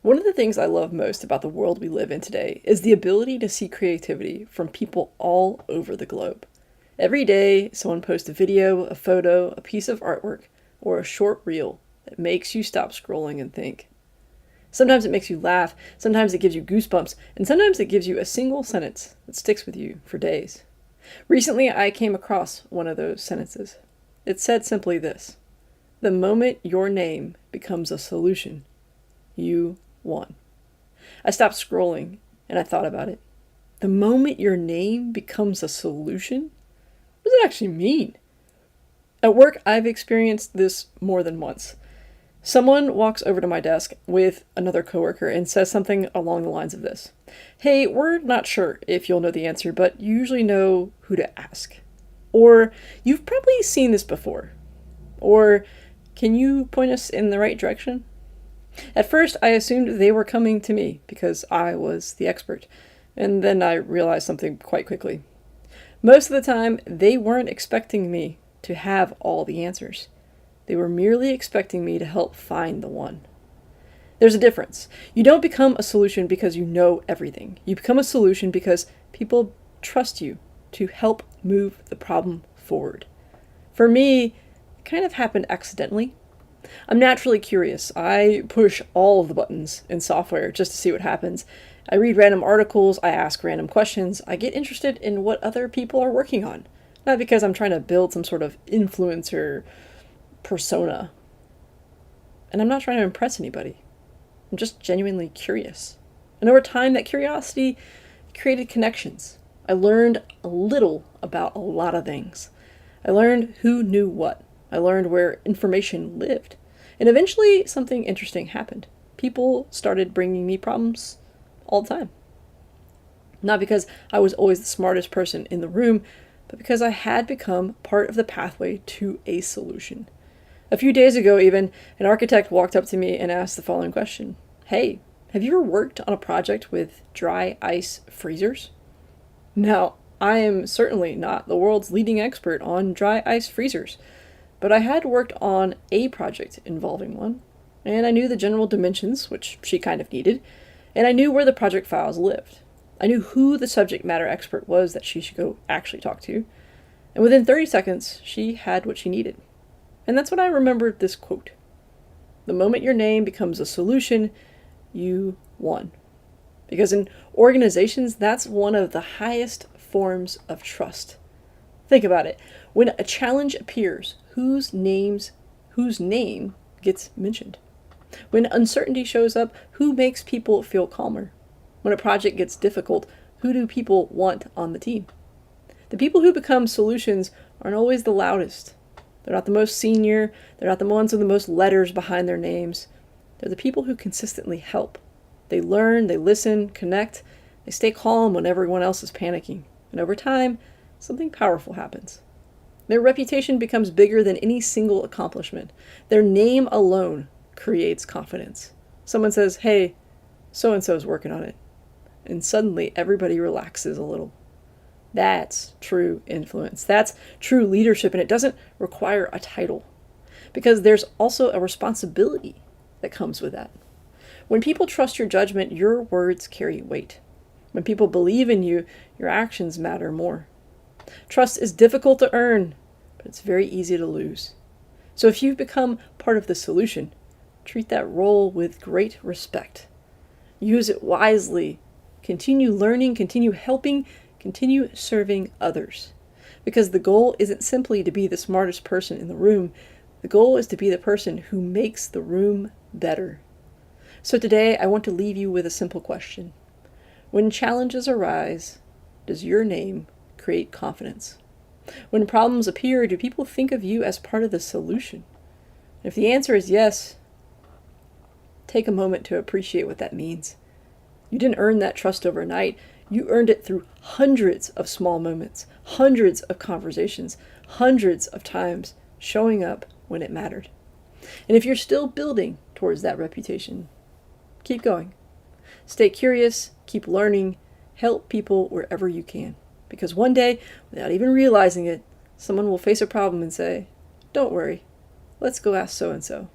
One of the things I love most about the world we live in today is the ability to see creativity from people all over the globe. Every day, someone posts a video, a photo, a piece of artwork, or a short reel that makes you stop scrolling and think. Sometimes it makes you laugh, sometimes it gives you goosebumps, and sometimes it gives you a single sentence that sticks with you for days. Recently, I came across one of those sentences. It said simply this: "The moment your name becomes a solution, you won." I stopped scrolling and I thought about it. The moment your name becomes a solution? What does it actually mean? At work, I've experienced this more than once. Someone walks over to my desk with another coworker and says something along the lines of this: "Hey, we're not sure if you'll know the answer, but you usually know who to ask." Or, "You've probably seen this before." Or, "Can you point us in the right direction?" At first, I assumed they were coming to me because I was the expert, and then I realized something quite quickly. Most of the time, they weren't expecting me to have all the answers. They were merely expecting me to help find the one. There's a difference. You don't become a solution because you know everything. You become a solution because people trust you to help move the problem forward. For me, it kind of happened accidentally. I'm naturally curious. I push all of the buttons in software just to see what happens. I read random articles, I ask random questions, I get interested in what other people are working on. Not because I'm trying to build some sort of influencer persona. And I'm not trying to impress anybody. I'm just genuinely curious. And over time, that curiosity created connections. I learned a little about a lot of things. I learned who knew what. I learned where information lived. And eventually, something interesting happened. People started bringing me problems all the time. Not because I was always the smartest person in the room, but because I had become part of the pathway to a solution. A few days ago, even, an architect walked up to me and asked the following question: "Hey, have you ever worked on a project with dry ice freezers?" Now, I am certainly not the world's leading expert on dry ice freezers, but I had worked on a project involving one, and I knew the general dimensions, which she kind of needed, and I knew where the project files lived. I knew who the subject matter expert was that she should go actually talk to, and within 30 seconds, she had what she needed. And that's when I remembered this quote: "The moment your name becomes a solution, you won." Because in organizations, that's one of the highest forms of trust. Think about it. When a challenge appears, whose name gets mentioned? When uncertainty shows up, who makes people feel calmer? When a project gets difficult, who do people want on the team? The people who become solutions aren't always the loudest. They're not the most senior. They're not the ones with the most letters behind their names. They're the people who consistently help. They learn, they listen, connect. They stay calm when everyone else is panicking. And over time, something powerful happens. Their reputation becomes bigger than any single accomplishment. Their name alone creates confidence. Someone says, "Hey, so-and-so is working on it." And suddenly everybody relaxes a little. That's true influence. That's true leadership, and it doesn't require a title. Because there's also a responsibility that comes with that. When people trust your judgment, your words carry weight. When people believe in you, your actions matter more. Trust is difficult to earn, but it's very easy to lose. So if you've become part of the solution, treat that role with great respect. Use it wisely. Continue learning, continue helping, continue serving others. Because the goal isn't simply to be the smartest person in the room. The goal is to be the person who makes the room better. So today, I want to leave you with a simple question. When challenges arise, does your name create confidence? When problems appear, do people think of you as part of the solution? If the answer is yes, take a moment to appreciate what that means. You didn't earn that trust overnight. You earned it through hundreds of small moments, hundreds of conversations, hundreds of times showing up when it mattered. And if you're still building towards that reputation, keep going. Stay curious, keep learning, help people wherever you can. Because one day, without even realizing it, someone will face a problem and say, "Don't worry, let's go ask so-and-so.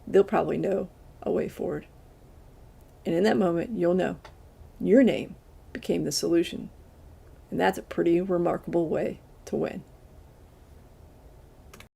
They'll probably know a way forward." And in that moment, you'll know your name became the solution. And that's a pretty remarkable way to win.